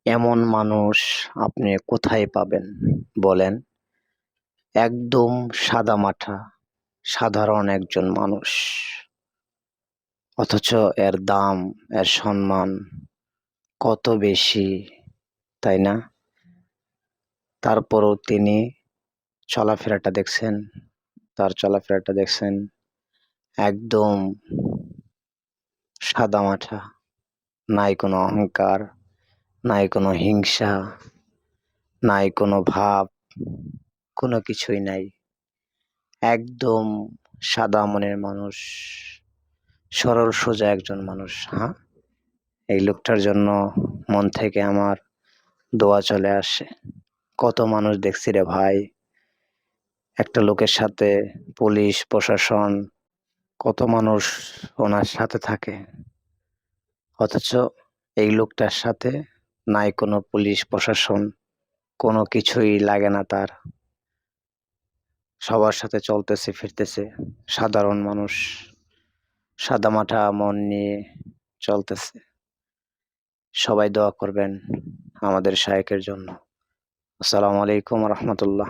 এমন মানুষ আপনি কোথায় পাবেন বলেন? একদম সাদামাটা, সাধারণ একজন মানুষ। অথচ এর দাম, এর সম্মান কত বেশি, তাই না? তারপরও তিনি চলাফেরাটা দেখছেন, তার চলাফেরাটা দেখছেন একদম সাদামাটা। নাই কোনো অহংকার, নাই কোনো হিংসা, নাই কোনো ভাব, কোনো কিছুই নাই। একদম সাদা মনের মানুষ, সরল সোজা একজন মানুষ। হ্যাঁ, এই লোকটার জন্য মন থেকে আমার দোয়া চলে আসে। কত মানুষ দেখছি রে ভাই, একটা লোকের সাথে পুলিশ প্রশাসন, কত মানুষ ওনার সাথে থাকে, অথচ এই লোকটার সাথে নাই কোনো পুলিশ প্রশাসন, কোনো কিছুই লাগে না তার। সবার সাথে চলতেছে ফিরতেছে, সাধারণ মানুষ, সাদামাটা মন নিয়ে চলতেছে। সবাই দোয়া করবেন আমাদের শায়েখের জন্য। আসসালামু আলাইকুম রহমতুল্লাহ।